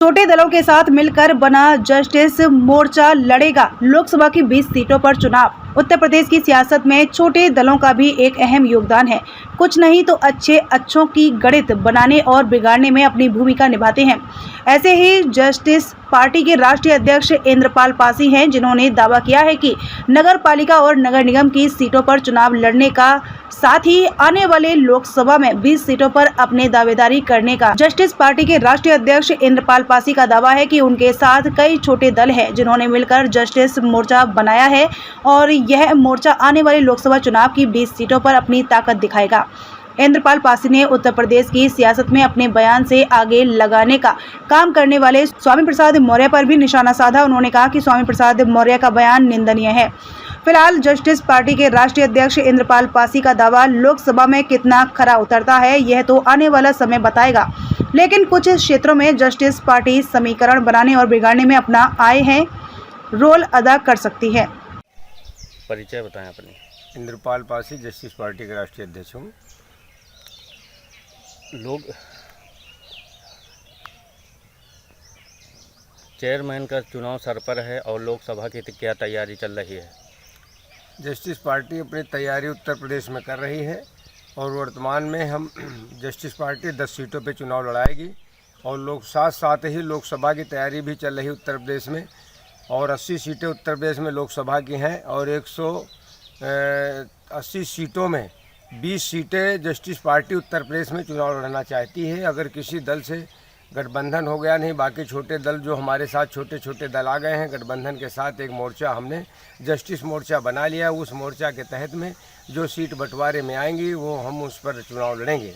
छोटे दलों के साथ मिलकर बना जस्टिस मोर्चा लड़ेगा लोकसभा की 20 सीटों पर चुनाव। उत्तर प्रदेश की सियासत में छोटे दलों का भी एक अहम योगदान है। कुछ नहीं तो अच्छों की गणित बनाने और बिगाड़ने में अपनी भूमिका निभाते हैं। ऐसे ही जस्टिस पार्टी के राष्ट्रीय अध्यक्ष इंद्रपाल पासी हैं, जिन्होंने दावा किया है कि नगर पालिका और नगर निगम की सीटों पर चुनाव लड़ने का साथ ही आने वाले लोकसभा में 20 सीटों पर अपने दावेदारी करने का। जस्टिस पार्टी के राष्ट्रीय अध्यक्ष इंद्रपाल पासी का दावा है कि उनके साथ कई छोटे दल हैं, जिन्होंने मिलकर जस्टिस मोर्चा बनाया है और यह मोर्चा आने वाले लोकसभा चुनाव की 20 सीटों पर अपनी ताकत दिखाएगा। इंद्रपाल पासी ने उत्तर प्रदेश की सियासत में अपने बयान से आगे लगाने का काम करने वाले स्वामी प्रसाद मौर्य पर भी निशाना साधा। उन्होंने कहा कि स्वामी प्रसाद मौर्य का बयान निंदनीय है। फिलहाल जस्टिस पार्टी के राष्ट्रीय अध्यक्ष इंद्रपाल पासी का दावा लोकसभा में कितना खरा उतरता है, यह तो आने वाला समय बताएगा। लेकिन कुछ क्षेत्रों में जस्टिस पार्टी समीकरण बनाने और बिगाड़ने में अपना रोल अदा कर सकती है। परिचय बताएं अपनी। इंद्रपाल पासी, जस्टिस पार्टी के राष्ट्रीय अध्यक्ष हूँ। लोग चेयरमैन का चुनाव सर पर है और लोकसभा की क्या तैयारी चल रही है? जस्टिस पार्टी अपनी तैयारी उत्तर प्रदेश में कर रही है और वर्तमान में हम जस्टिस पार्टी 10 सीटों पे चुनाव लड़ाएगी और साथ ही लोकसभा की तैयारी भी चल रही उत्तर प्रदेश में और 80 सीटें उत्तर प्रदेश में लोकसभा की हैं और 180 सीटों में 20 सीटें जस्टिस पार्टी उत्तर प्रदेश में चुनाव लड़ना चाहती है। अगर किसी दल से गठबंधन हो गया, नहीं बाकी छोटे दल जो हमारे साथ छोटे दल आ गए हैं, गठबंधन के साथ एक मोर्चा हमने जस्टिस मोर्चा बना लिया। उस मोर्चा के तहत में जो सीट बंटवारे में आएंगी वो हम उस पर चुनाव लड़ेंगे।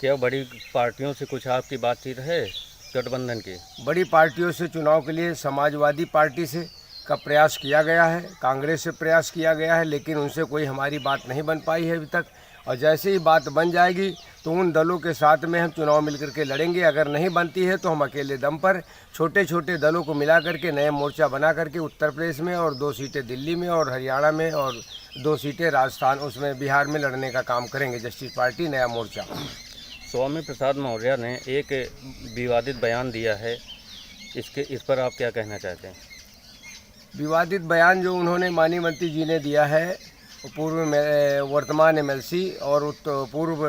क्या बड़ी पार्टियों से कुछ आपकी बातचीत है गठबंधन की? बड़ी पार्टियों से चुनाव के लिए समाजवादी पार्टी से का प्रयास किया गया है, कांग्रेस से प्रयास किया गया है, लेकिन उनसे कोई हमारी बात नहीं बन पाई है अभी तक। और जैसे ही बात बन जाएगी तो उन दलों के साथ में हम चुनाव मिलकर के लड़ेंगे। अगर नहीं बनती है तो हम अकेले दम पर छोटे दलों को मिला करके नए मोर्चा बना करके उत्तर प्रदेश में और 2 सीटें दिल्ली में और हरियाणा में और 2 सीटें राजस्थान उसमें बिहार में लड़ने का काम करेंगे। जस्टिस पार्टी नया मोर्चा। स्वामी प्रसाद मौर्य ने एक विवादित बयान दिया है, इस पर आप क्या कहना चाहते हैं? विवादित बयान जो उन्होंने माननीय मंत्री जी ने दिया है, वर्तमान MLC और पूर्व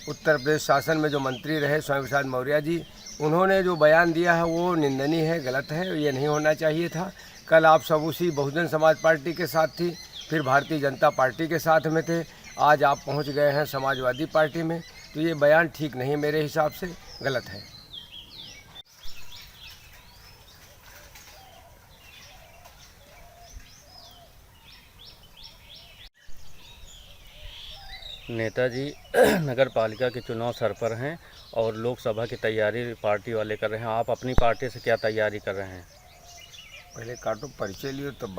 उत्तर प्रदेश शासन में जो मंत्री रहे स्वामी प्रसाद मौर्य जी, उन्होंने जो बयान दिया है वो निंदनीय है, गलत है, ये नहीं होना चाहिए था। कल आप सब उसी बहुजन समाज पार्टी के साथ थी, फिर भारतीय जनता पार्टी के साथ में थे, आज आप पहुंच गए हैं समाजवादी पार्टी में, तो ये बयान ठीक नहीं, मेरे हिसाब से गलत है। नेताजी नगर पालिका के चुनाव सर पर हैं और लोकसभा की तैयारी पार्टी वाले कर रहे हैं। आप अपनी पार्टी से क्या तैयारी कर रहे हैं? पहले काटो परिचय लियो तब